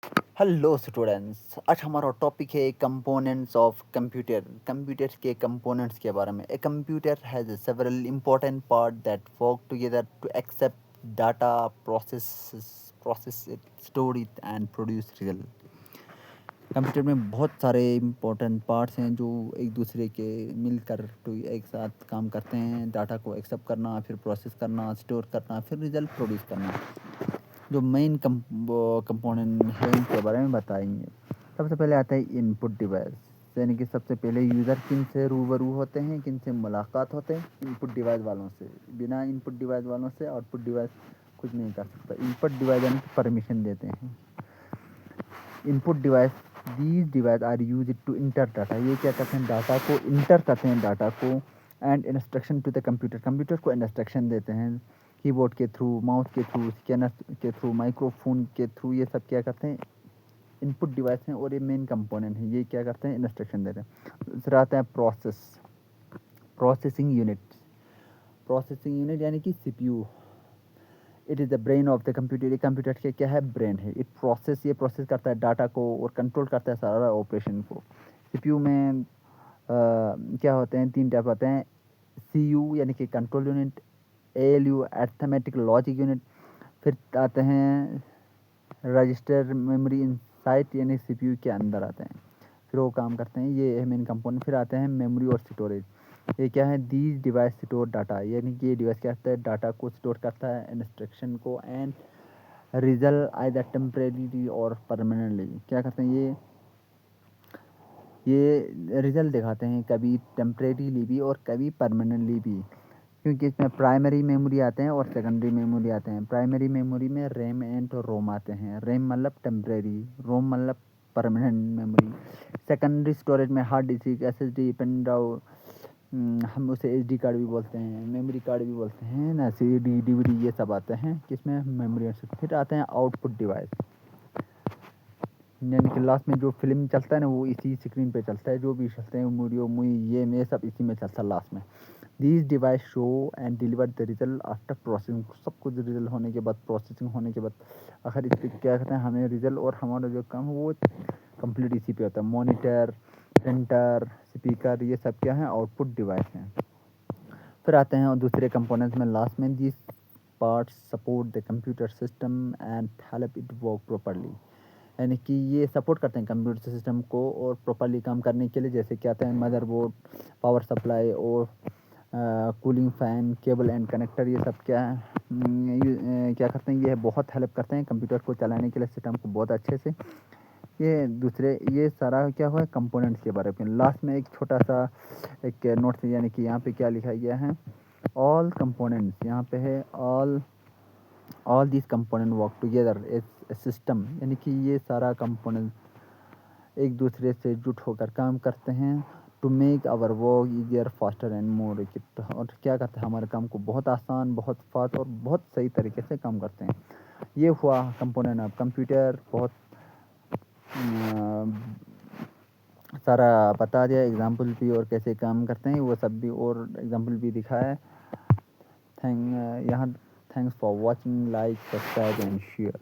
Hello students, आज हमारा topic है कंपोनेंट्स ऑफ कंप्यूटर। कंप्यूटर के कंपोनेंट्स के बारे में। A computer has several important part that work together to accept data, process it, store it and produce result. Computer में बहुत सारे इम्पोर्टेंट पार्ट्स हैं जो एक दूसरे के मिलकर तो एक साथ काम करते हैं। डाटा को एक्सेप्ट करना, फिर प्रोसेस करना, स्टोर करना, फिर रिजल्ट प्रोड्यूस करना। जो मेन कंपोनेंट है उनके बारे में बताएंगे। सबसे पहले आता है इनपुट डिवाइस, यानी कि सबसे पहले यूज़र किन से रूबरू होते हैं, किन से मुलाकात होते हैं। इनपुट डिवाइस वालों से। बिना इनपुट डिवाइस वालों से आउटपुट डिवाइस कुछ नहीं कर सकता। इनपुट डिवाइस यानी कि परमिशन देते हैं। Input device, these device are use to enter data. ये क्या करते हैं, डाटा को इंटर करते हैं, डाटा को and instruction to the computer. Computer को इंस्ट्रक्शन देते हैं कीबोर्ड के थ्रू, माउस के थ्रू, स्कैनर के थ्रू, माइक्रोफोन के थ्रू। ये सब क्या करते हैं, इनपुट डिवाइस हैं और ये मेन कंपोनेंट है। ये क्या करते हैं, इंस्ट्रक्शन देते हैं। दूसरा आता है प्रोसेसिंग यूनिट। प्रोसेसिंग यूनिट यानी कि CPU. It is the brain of the computer. ये कंप्यूटर के क्या है, ब्रेन है। ये प्रोसेस करता है डाटा को और कंट्रोल करता है सारा ऑपरेशन को। सीपीयू में क्या होते हैं, तीन टाइप होते हैं। सीयू यानी कि control unit, ALU arithmetic logic unit, फिर आते हैं रजिस्टर मेमोरी इनसाइट यानी सीपीयू के अंदर आते हैं, फिर वो काम करते हैं। ये है मेन कंपोनेंट। फिर आते हैं मेमोरी और स्टोरेज। ये क्या है, दीज डिवाइस स्टोर डाटा, यानी कि ये डिवाइस क्या करता है, डाटा को स्टोर करता है, इंस्ट्रक्शन को एंड रिजल्ट आइदर टेम्परेरी और परमानेंटली। क्या करते हैं, ये रिजल्ट दिखाते हैं कभी टेम्परेरीली भी और कभी परमानेंटली भी, क्योंकि इसमें प्राइमरी मेमोरी आते हैं और सेकेंडरी मेमोरी आते हैं। प्राइमरी मेमोरी में रैम एंड रोम आते हैं। रैम मतलब टेम्परेरी, रोम मतलब परमानेंट मेमोरी। सेकेंडरी स्टोरेज में hard disk, SSD, pen drive, हम उसे एसडी कार्ड भी बोलते हैं, मेमोरी कार्ड भी बोलते हैं ना, सीडी, डीवीडी, ये सब आते हैं किसमें, मेमोरी। फिर आते हैं आउटपुट डिवाइस, यानी कि लास्ट में जो फिल्म चलता है ना, वो इसी स्क्रीन पे चलता है। जो भी चलते हैं वीडियो, मूवी, ये सब इसी में चलता है लास्ट में। These device show and deliver the result after processing. सब कुछ रिजल्ट होने के बाद, प्रोसेसिंग होने के बाद आखिर इस पर क्या कहते हैं, हमें रिजल्ट और हमारा जो काम है वो कंप्लीट इसी पे होता है। मॉनिटर, प्रिंटर, स्पीकर, ये सब क्या है, आउटपुट डिवाइस हैं। फिर आते हैं और दूसरे कंपोनेंट्स में लास्ट में, this parts support the computer system and help it work properly. यानी कि ये सपोर्ट करते हैं कंप्यूटर सिस्टम को और प्रॉपरली काम करने के लिए। जैसे क्या आते हैं, मदरबोर्ड, पावर सप्लाई और cooling fan, cable and connector. ये सब क्या है, क्या करते हैं, ये बहुत हेल्प करते हैं कंप्यूटर को चलाने के लिए, सिस्टम को बहुत अच्छे से। ये सारा क्या हुआ है, कंपोनेंट्स के बारे में। लास्ट में एक छोटा सा एक नोट, यानी कि यहाँ पे क्या लिखा गया है, ऑल कंपोनेंट्स। यहाँ पे है all this component work together as system, यानी कि ये सारा कंपोनेंट एक दूसरे से जुट होकर काम करते हैं। To make our work easier, faster and more effective. और क्या करते हैं, हमारे काम को बहुत आसान, बहुत फास्ट और बहुत सही तरीके से काम करते हैं। ये हुआ कंपोनेंट ऑफ कंप्यूटर। बहुत सारा बता दिया, एग्जाम्पल भी, और कैसे काम करते हैं वो सब भी, और एग्जाम्पल भी दिखाया है। यहाँ thanks for watching, like, subscribe and share.